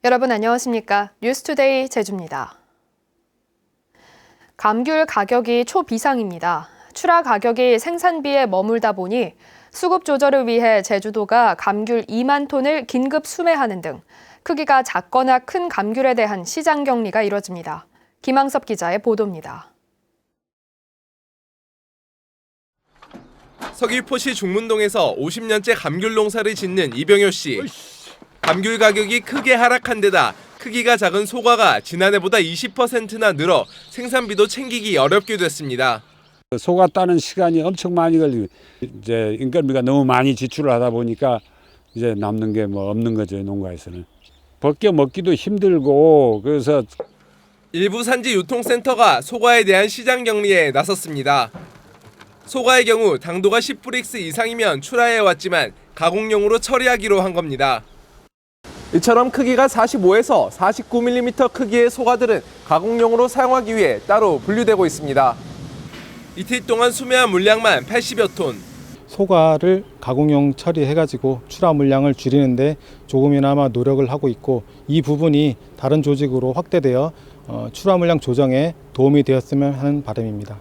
여러분 안녕하십니까? 뉴스투데이 제주입니다. 감귤 가격이 초비상입니다. 출하 가격이 생산비에 머물다 보니 수급 조절을 위해 제주도가 감귤 2만 톤을 긴급 수매하는 등 크기가 작거나 큰 감귤에 대한 시장 격리가 이뤄집니다. 김항섭 기자의 보도입니다. 서귀포시 중문동에서 50년째 감귤 농사를 짓는 이병효 씨. 감귤 가격이 크게 하락한 데다 크기가 작은 소과가 지난해보다 20%나 늘어 생산비도 챙기기 어렵게 됐습니다. 소가 따는 시간이 엄청 많이 걸리고 이제 인건비가 너무 많이 지출을 하다 보니까 이제 남는 게 뭐 없는 거죠, 농가에서는. 벗겨 먹기도 힘들고 그래서 일부 산지 유통센터가 소과에 대한 시장 격리에 나섰습니다. 소과의 경우 당도가 10브릭스 이상이면 출하해왔지만 가공용으로 처리하기로 한 겁니다. 이처럼 크기가 45에서 49mm 크기의 소과들은 가공용으로 사용하기 위해 따로 분류되고 있습니다. 이틀 동안 수매한 물량만 80여 톤. 소과를 가공용 처리해가지고 출하 물량을 줄이는데 조금이나마 노력을 하고 있고 이 부분이 다른 조직으로 확대되어 출하 물량 조정에 도움이 되었으면 하는 바람입니다.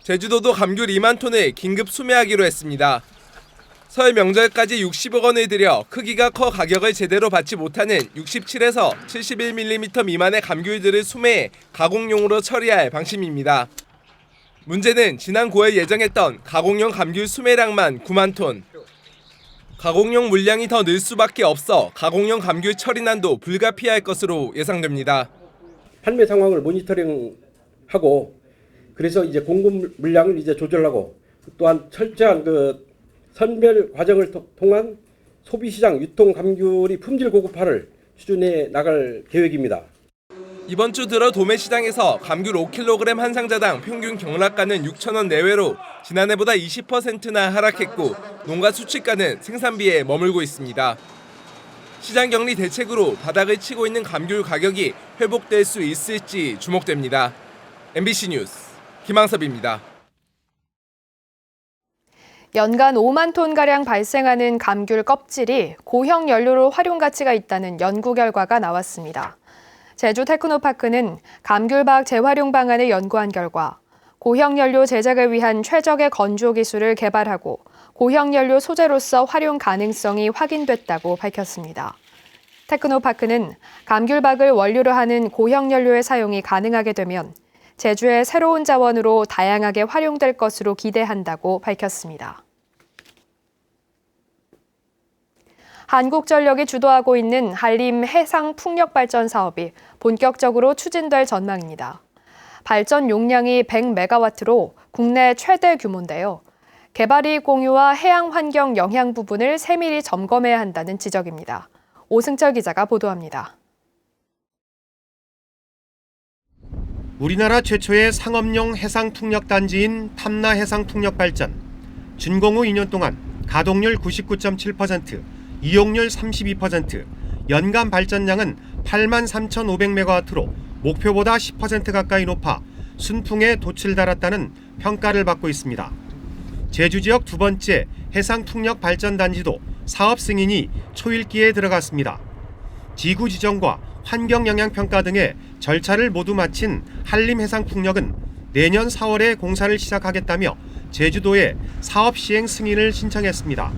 제주도도 감귤 2만 톤을 긴급 수매하기로 했습니다. 설 명절까지 60억 원을 들여 크기가 커 가격을 제대로 받지 못하는 67에서 71mm 미만의 감귤들을 수매해 가공용으로 처리할 방침입니다. 문제는 지난 9월 예정했던 가공용 감귤 수매량만 9만 톤. 가공용 물량이 더 늘 수밖에 없어 가공용 감귤 처리난도 불가피할 것으로 예상됩니다. 판매 상황을 모니터링하고 그래서 이제 공급 물량을 이제 조절하고 또한 철저한 선별 과정을 통한 소비시장 유통 감귤이 품질 고급화를 추진해 나갈 계획입니다. 이번 주 들어 도매시장에서 감귤 5kg 한 상자당 평균 경락가는 6,000원 내외로 지난해보다 20%나 하락했고 농가 수출가는 생산비에 머물고 있습니다. 시장 격리 대책으로 바닥을 치고 있는 감귤 가격이 회복될 수 있을지 주목됩니다. MBC 뉴스 김항섭입니다. 연간 5만 톤가량 발생하는 감귤 껍질이 고형 연료로 활용 가치가 있다는 연구 결과가 나왔습니다. 제주 테크노파크는 감귤박 재활용 방안을 연구한 결과 고형 연료 제작을 위한 최적의 건조 기술을 개발하고 고형 연료 소재로서 활용 가능성이 확인됐다고 밝혔습니다. 테크노파크는 감귤박을 원료로 하는 고형 연료의 사용이 가능하게 되면 제주의 새로운 자원으로 다양하게 활용될 것으로 기대한다고 밝혔습니다. 한국전력이 주도하고 있는 한림 해상 풍력 발전 사업이 본격적으로 추진될 전망입니다. 발전 용량이 100메가와트로 국내 최대 규모인데요. 개발이 공유와 해양 환경 영향 부분을 세밀히 점검해야 한다는 지적입니다. 오승철 기자가 보도합니다. 우리나라 최초의 상업용 해상풍력단지인 탐나 해상풍력발전. 준공 후 2년 동안 가동률 99.7%, 이용률 32%, 연간 발전량은 83,500메가와트로 목표보다 10% 가까이 높아 순풍에 돛을 달았다는 평가를 받고 있습니다. 제주 지역 두 번째 해상풍력발전단지도 사업 승인이 초읽기에 들어갔습니다. 지구 지정과 환경영향평가 등의 절차를 모두 마친 한림해상풍력은 내년 4월에 공사를 시작하겠다며 제주도에 사업 시행 승인을 신청했습니다.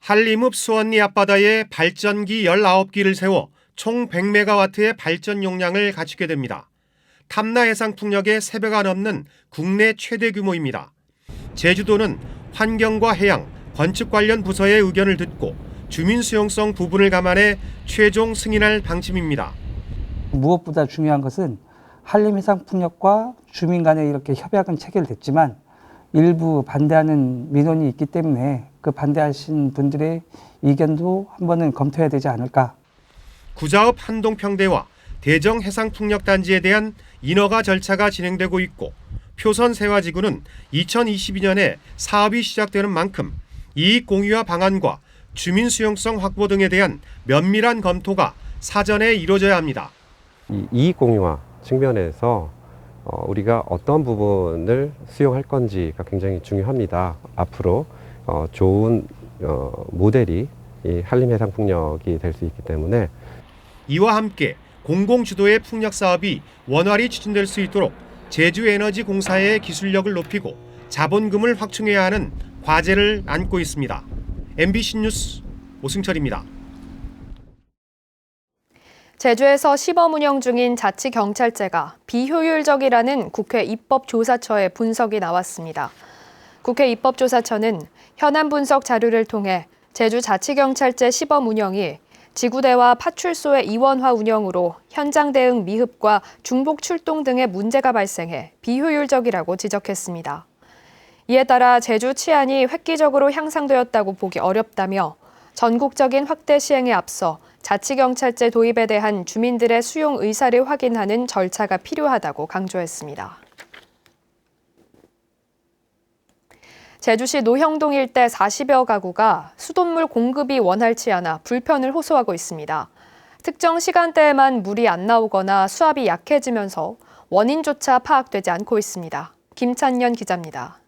한림읍 수언리 앞바다에 발전기 19기를 세워 총 100메가와트의 발전 용량을 갖추게 됩니다. 탐나해상풍력의 3배가 넘는 국내 최대 규모입니다. 제주도는 환경과 해양, 건축 관련 부서의 의견을 듣고 주민 수용성 부분을 감안해 최종 승인할 방침입니다. 무엇보다 중요한 것은 한림해상풍력과 주민 간에 이렇게 협약은 체결됐지만 일부 반대하는 민원이 있기 때문에 그 반대하신 분들의 의견도 한 번은 검토해야 되지 않을까. 구자읍 한동평대와 대정해상풍력단지에 대한 인허가 절차가 진행되고 있고 표선세화지구는 2022년에 사업이 시작되는 만큼 이익 공유화 방안과 주민 수용성 확보 등에 대한 면밀한 검토가 사전에 이루어져야 합니다. 이 이익 공유화 측면에서 우리가 어떤 부분을 수용할 건지가 굉장히 중요합니다. 앞으로 좋은 모델이 이 한림해상풍력이 될 수 있기 때문에 이와 함께 공공주도의 풍력 사업이 원활히 추진될 수 있도록 제주에너지공사의 기술력을 높이고 자본금을 확충해야 하는 과제를 안고 있습니다. MBC 뉴스 오승철입니다. 제주에서 시범 운영 중인 자치경찰제가 비효율적이라는 국회 입법조사처의 분석이 나왔습니다. 국회 입법조사처는 현안 분석 자료를 통해 제주 자치경찰제 시범 운영이 지구대와 파출소의 이원화 운영으로 현장 대응 미흡과 중복 출동 등의 문제가 발생해 비효율적이라고 지적했습니다. 이에 따라 제주 치안이 획기적으로 향상되었다고 보기 어렵다며 전국적인 확대 시행에 앞서 자치경찰제 도입에 대한 주민들의 수용 의사를 확인하는 절차가 필요하다고 강조했습니다. 제주시 노형동 일대 40여 가구가 수돗물 공급이 원활치 않아 불편을 호소하고 있습니다. 특정 시간대에만 물이 안 나오거나 수압이 약해지면서 원인조차 파악되지 않고 있습니다. 김찬년 기자입니다.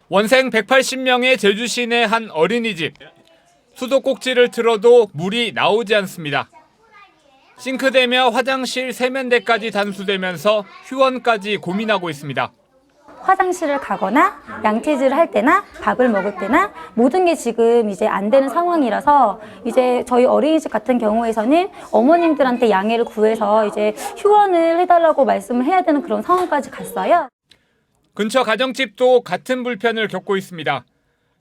원생 180명의 제주 시내 한 어린이집. 수도꼭지를 틀어도 물이 나오지 않습니다. 싱크대며 화장실 세면대까지 단수되면서 휴원까지 고민하고 있습니다. 화장실을 가거나 양치질을 할 때나 밥을 먹을 때나 모든 게 지금 이제 안 되는 상황이라서 이제 저희 어린이집 같은 경우에서는 어머님들한테 양해를 구해서 이제 휴원을 해달라고 말씀을 해야 되는 그런 상황까지 갔어요. 근처 가정집도 같은 불편을 겪고 있습니다.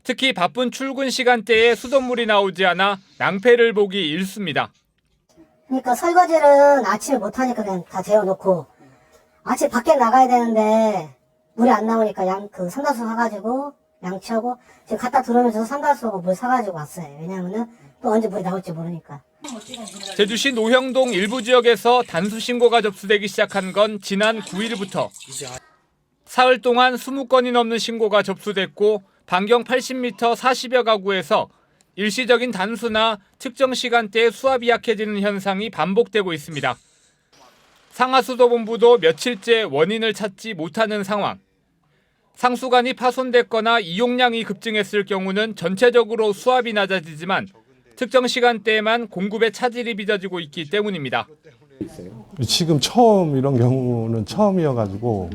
특히 바쁜 출근 시간대에 수돗물이 나오지 않아 낭패를 보기 일쑤입니다. 그러니까 설거지를 아침에 못하니까 그냥 다 재워놓고 아침 밖에 나가야 되는데 물이 안 나오니까 삼다수 사가지고 양치하고 지금 갖다 들어오면서 삼다수하고 물 사가지고 왔어요. 왜냐면은 또 언제 물이 나올지 모르니까. 제주시 노형동 일부 지역에서 단수 신고가 접수되기 시작한 건 지난 9일부터. 사흘 동안 20건이 넘는 신고가 접수됐고 반경 80m 40여 가구에서 일시적인 단수나 특정 시간대에 수압이 약해지는 현상이 반복되고 있습니다. 상하수도본부도 며칠째 원인을 찾지 못하는 상황. 상수관이 파손됐거나 이용량이 급증했을 경우는 전체적으로 수압이 낮아지지만 특정 시간대에만 공급에 차질이 빚어지고 있기 때문입니다. 지금 처음 이런 경우는 처음이어가지고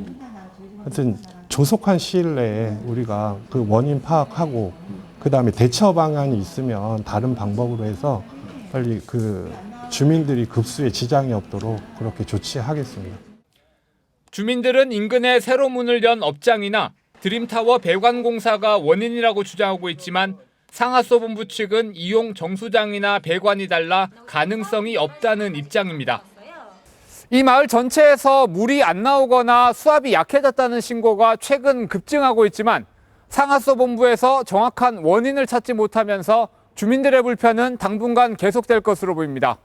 하여튼 조속한 시일 내에 우리가 그 원인 파악하고 그다음에 대처 방안이 있으면 다른 방법으로 해서 빨리 그 주민들이 급수에 지장이 없도록 그렇게 조치하겠습니다. 주민들은 인근에 새로 문을 연 업장이나 드림타워 배관공사가 원인이라고 주장하고 있지만 상하수본부 측은 이용 정수장이나 배관이 달라 가능성이 없다는 입장입니다. 이 마을 전체에서 물이 안 나오거나 수압이 약해졌다는 신고가 최근 급증하고 있지만 상하수본부에서 정확한 원인을 찾지 못하면서 주민들의 불편은 당분간 계속될 것으로 보입니다.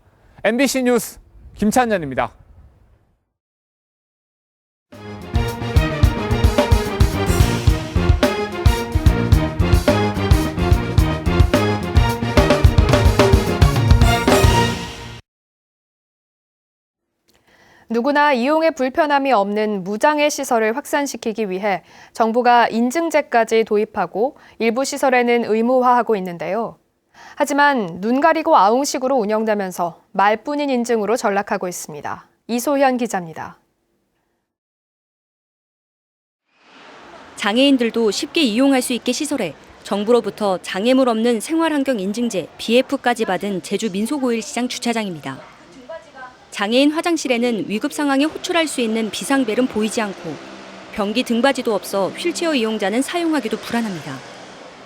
MBC 뉴스 김찬년입니다. 누구나 이용에 불편함이 없는 무장애 시설을 확산시키기 위해 정부가 인증제까지 도입하고 일부 시설에는 의무화하고 있는데요. 하지만 눈 가리고 아웅식으로 운영되면서 말뿐인 인증으로 전락하고 있습니다. 이소현 기자입니다. 장애인들도 쉽게 이용할 수 있게 시설해 정부로부터 장애물 없는 생활환경 인증제 BF까지 받은 제주 민속오일시장 주차장입니다. 장애인 화장실에는 위급 상황에 호출할 수 있는 비상벨은 보이지 않고 변기 등받이도 없어 휠체어 이용자는 사용하기도 불안합니다.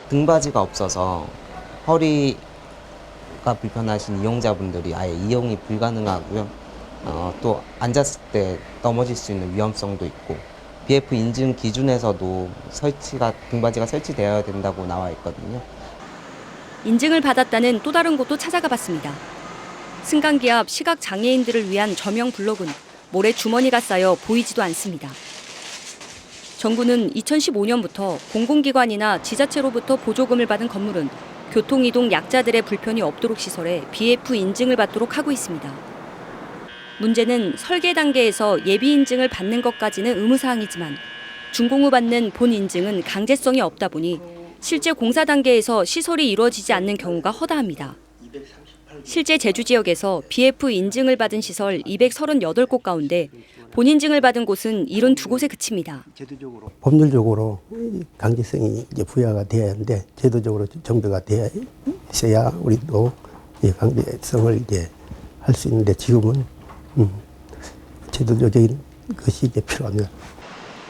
등받이가 없어서 허리가 불편하신 이용자분들이 아예 이용이 불가능하고요. 또 앉았을 때 넘어질 수 있는 위험성도 있고 BF 인증 기준에서도 등받이가 설치되어야 된다고 나와 있거든요. 인증을 받았다는 또 다른 곳도 찾아가 봤습니다. 승강기 앞 시각장애인들을 위한 저명 블록은 모래 주머니가 쌓여 보이지도 않습니다. 정부는 2015년부터 공공기관이나 지자체로부터 보조금을 받은 건물은 교통이동 약자들의 불편이 없도록 시설해 BF 인증을 받도록 하고 있습니다. 문제는 설계 단계에서 예비 인증을 받는 것까지는 의무사항이지만 준공 후 받는 본 인증은 강제성이 없다 보니 실제 공사 단계에서 시설이 이루어지지 않는 경우가 허다합니다. 실제 제주 지역에서 BF 인증을 받은 시설 238곳 가운데 본인증을 받은 곳은 72곳에 그칩니다. 법률적으로 강제성이 이제 부여가 돼야 하는데 제도적으로 정비가 돼야 있어야 우리도 강제성을 이제 할 수 있는데 지금은 제도적인 것이 이제 필요합니다.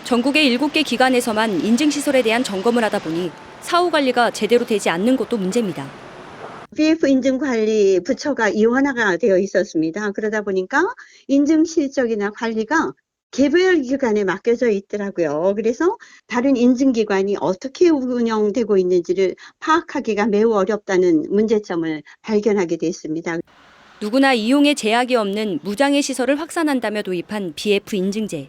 전국의 7개 기관에서만 인증시설에 대한 점검을 하다 보니 사후 관리가 제대로 되지 않는 것도 문제입니다. BF 인증관리 부처가 이원화가 되어 있었습니다. 그러다 보니까 인증 실적이나 관리가 개별 기관에 맡겨져 있더라고요. 그래서 다른 인증기관이 어떻게 운영되고 있는지를 파악하기가 매우 어렵다는 문제점을 발견하게 됐습니다. 누구나 이용에 제약이 없는 무장애 시설을 확산한다며 도입한 BF 인증제.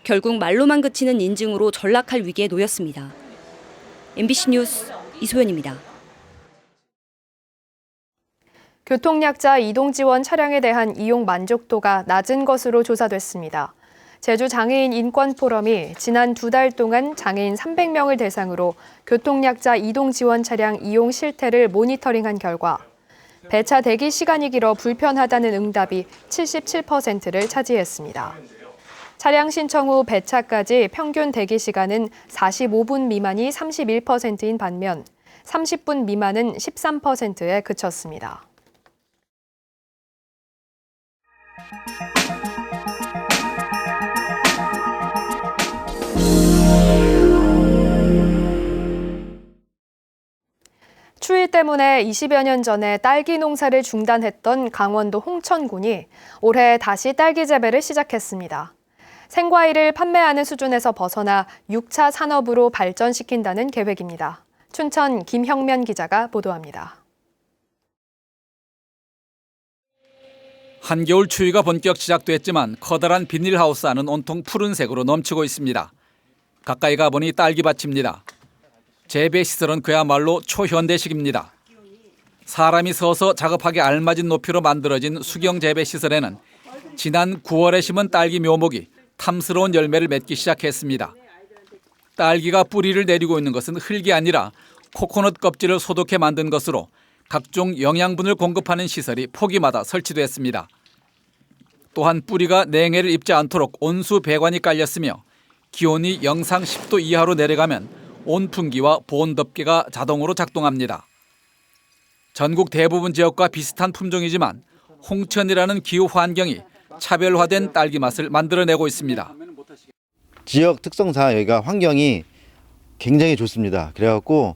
결국 말로만 그치는 인증으로 전락할 위기에 놓였습니다. MBC 뉴스 이소연입니다. 교통약자 이동지원 차량에 대한 이용 만족도가 낮은 것으로 조사됐습니다. 제주장애인 인권포럼이 지난 2달 동안 장애인 300명을 대상으로 교통약자 이동지원 차량 이용 실태를 모니터링한 결과 배차 대기 시간이 길어 불편하다는 응답이 77%를 차지했습니다. 차량 신청 후 배차까지 평균 대기 시간은 45분 미만이 31%인 반면 30분 미만은 13%에 그쳤습니다. 추위 때문에 20여 년 전에 딸기 농사를 중단했던 강원도 홍천군이 올해 다시 딸기 재배를 시작했습니다. 생과일을 판매하는 수준에서 벗어나 6차 산업으로 발전시킨다는 계획입니다. 춘천 김형면 기자가 보도합니다. 한겨울 추위가 본격 시작됐지만 커다란 비닐하우스 안은 온통 푸른색으로 넘치고 있습니다. 가까이 가보니 딸기밭입니다. 재배 시설은 그야말로 초현대식입니다. 사람이 서서 작업하기 알맞은 높이로 만들어진 수경 재배 시설에는 지난 9월에 심은 딸기 묘목이 탐스러운 열매를 맺기 시작했습니다. 딸기가 뿌리를 내리고 있는 것은 흙이 아니라 코코넛 껍질을 소독해 만든 것으로 각종 영양분을 공급하는 시설이 포기마다 설치됐습니다. 또한 뿌리가 냉해를 입지 않도록 온수 배관이 깔렸으며 기온이 영상 10도 이하로 내려가면 온풍기와 보온덮개가 자동으로 작동합니다. 전국 대부분 지역과 비슷한 품종이지만 홍천이라는 기후 환경이 차별화된 딸기 맛을 만들어내고 있습니다. 지역 특성상 여기가 환경이 굉장히 좋습니다. 그래갖고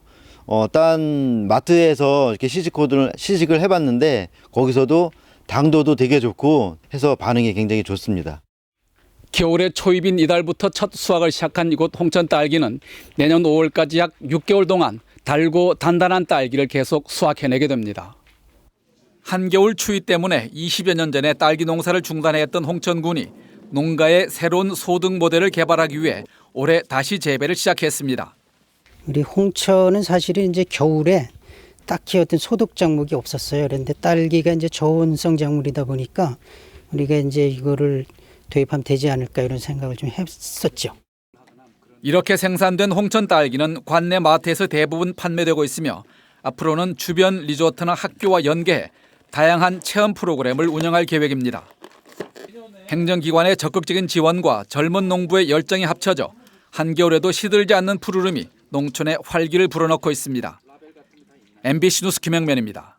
딴 마트에서 이렇게 시식을 해봤는데 거기서도 당도도 되게 좋고 해서 반응이 굉장히 좋습니다. 겨울에 초입인 이달부터 첫 수확을 시작한 이곳 홍천 딸기는 내년 5월까지 약 6개월 동안 달고 단단한 딸기를 계속 수확해내게 됩니다. 한겨울 추위 때문에 20여 년 전에 딸기 농사를 중단했던 홍천군이 농가의 새로운 소득 모델을 개발하기 위해 올해 다시 재배를 시작했습니다. 우리 홍천은 사실은 이제 겨울에 딱히 어떤 소득 작물이 없었어요. 그런데 딸기가 이제 저온성 작물이다 보니까 우리가 이제 이거를 도입하면 되지 않을까 이런 생각을 좀 했었죠. 이렇게 생산된 홍천 딸기는 관내 마트에서 대부분 판매되고 있으며 앞으로는 주변 리조트나 학교와 연계해 다양한 체험 프로그램을 운영할 계획입니다. 행정기관의 적극적인 지원과 젊은 농부의 열정이 합쳐져 한겨울에도 시들지 않는 푸르름이 농촌에 활기를 불어넣고 있습니다. MBC 뉴스 김영면입니다.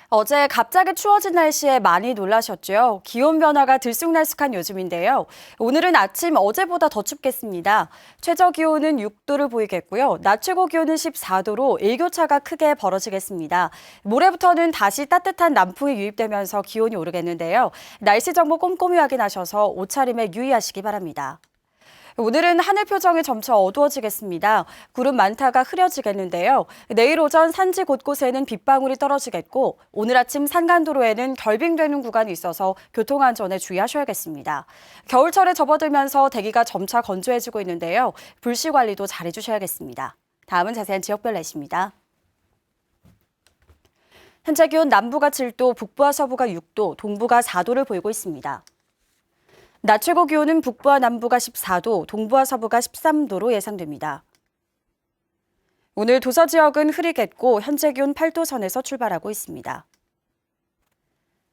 어제 갑자기 추워진 날씨에 많이 놀라셨죠? 기온 변화가 들쑥날쑥한 요즘인데요. 오늘은 아침 어제보다 더 춥겠습니다. 최저 기온은 6도를 보이겠고요. 낮 최고 기온은 14도로 일교차가 크게 벌어지겠습니다. 모레부터는 다시 따뜻한 남풍이 유입되면서 기온이 오르겠는데요. 날씨 정보 꼼꼼히 확인하셔서 옷차림에 유의하시기 바랍니다. 오늘은 하늘 표정이 점차 어두워지겠습니다. 구름 많다가 흐려지겠는데요. 내일 오전 산지 곳곳에는 빗방울이 떨어지겠고 오늘 아침 산간도로에는 결빙되는 구간이 있어서 교통안전에 주의하셔야겠습니다. 겨울철에 접어들면서 대기가 점차 건조해지고 있는데요. 불씨 관리도 잘해주셔야겠습니다. 다음은 자세한 지역별 날씨입니다. 현재 기온 남부가 7도, 북부와 서부가 6도, 동부가 4도를 보이고 있습니다. 낮 최고 기온은 북부와 남부가 14도, 동부와 서부가 13도로 예상됩니다. 오늘 도서 지역은 흐리겠고 현재 기온 8도 선에서 출발하고 있습니다.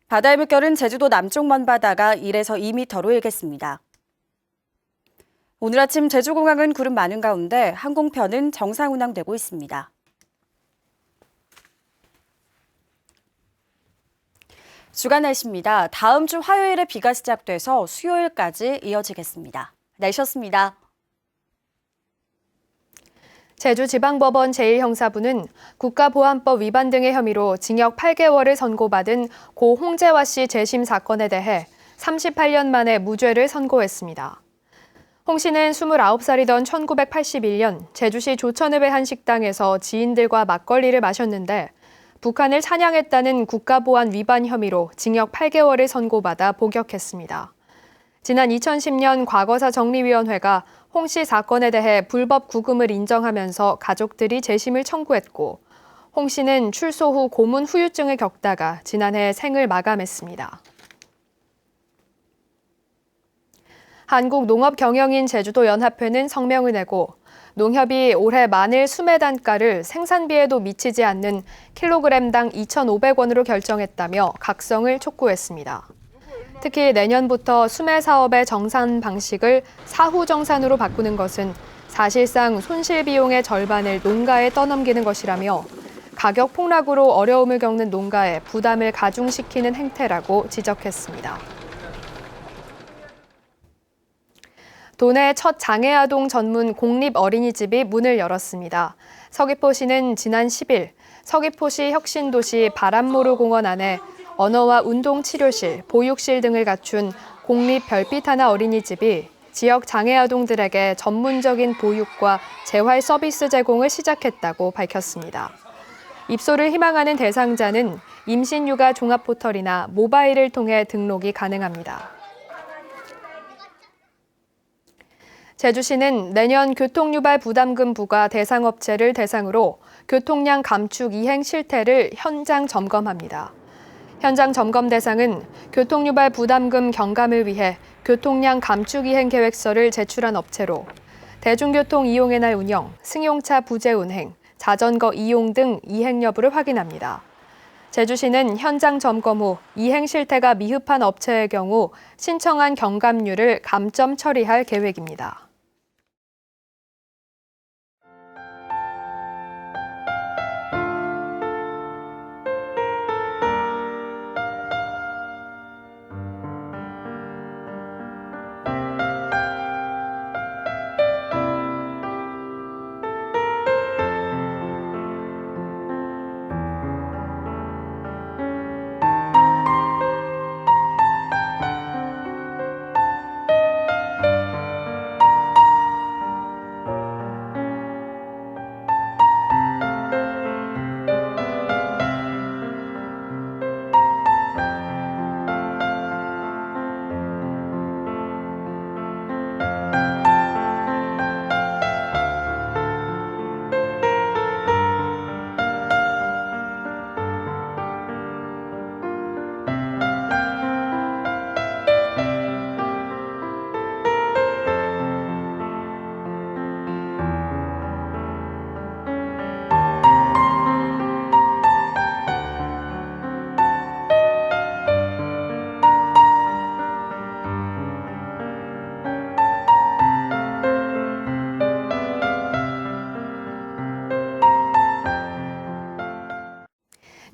바다의 물결은 제주도 남쪽 먼바다가 1에서 2m로 일겠습니다. 오늘 아침 제주공항은 구름 많은 가운데 항공편은 정상 운항되고 있습니다. 주간 날씨입니다. 다음 주 화요일에 비가 시작돼서 수요일까지 이어지겠습니다. 날씨였습니다. 제주지방법원 제1형사부는 국가보안법 위반 등의 혐의로 징역 8개월을 선고받은 고 홍재화 씨 재심 사건에 대해 38년 만에 무죄를 선고했습니다. 홍 씨는 29살이던 1981년 제주시 조천읍의 한 식당에서 지인들과 막걸리를 마셨는데 북한을 찬양했다는 국가보안 위반 혐의로 징역 8개월을 선고받아 복역했습니다. 지난 2010년 과거사 정리위원회가 홍 씨 사건에 대해 불법 구금을 인정하면서 가족들이 재심을 청구했고 홍 씨는 출소 후 고문 후유증을 겪다가 지난해 생을 마감했습니다. 한국농업경영인 제주도연합회는 성명을 내고 농협이 올해 마늘 수매 단가를 생산비에도 미치지 않는 킬로그램당 2,500원으로 결정했다며 각성을 촉구했습니다. 특히 내년부터 수매 사업의 정산 방식을 사후정산으로 바꾸는 것은 사실상 손실 비용의 절반을 농가에 떠넘기는 것이라며 가격 폭락으로 어려움을 겪는 농가에 부담을 가중시키는 행태라고 지적했습니다. 도내 첫 장애아동 전문 공립 어린이집이 문을 열었습니다. 서귀포시는 지난 10일 서귀포시 혁신도시 바람모루공원 안에 언어와 운동치료실, 보육실 등을 갖춘 공립 별빛 하나 어린이집이 지역 장애아동들에게 전문적인 보육과 재활 서비스 제공을 시작했다고 밝혔습니다. 입소를 희망하는 대상자는 임신육아 종합포털이나 모바일을 통해 등록이 가능합니다. 제주시는 내년 교통유발 부담금 부과 대상업체를 대상으로 교통량 감축 이행 실태를 현장 점검합니다. 현장 점검 대상은 교통유발 부담금 경감을 위해 교통량 감축 이행 계획서를 제출한 업체로 대중교통 이용의 날 운영, 승용차 부재 운행, 자전거 이용 등 이행 여부를 확인합니다. 제주시는 현장 점검 후 이행 실태가 미흡한 업체의 경우 신청한 경감률을 감점 처리할 계획입니다.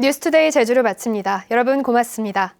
뉴스투데이 제주를 마칩니다. 여러분 고맙습니다.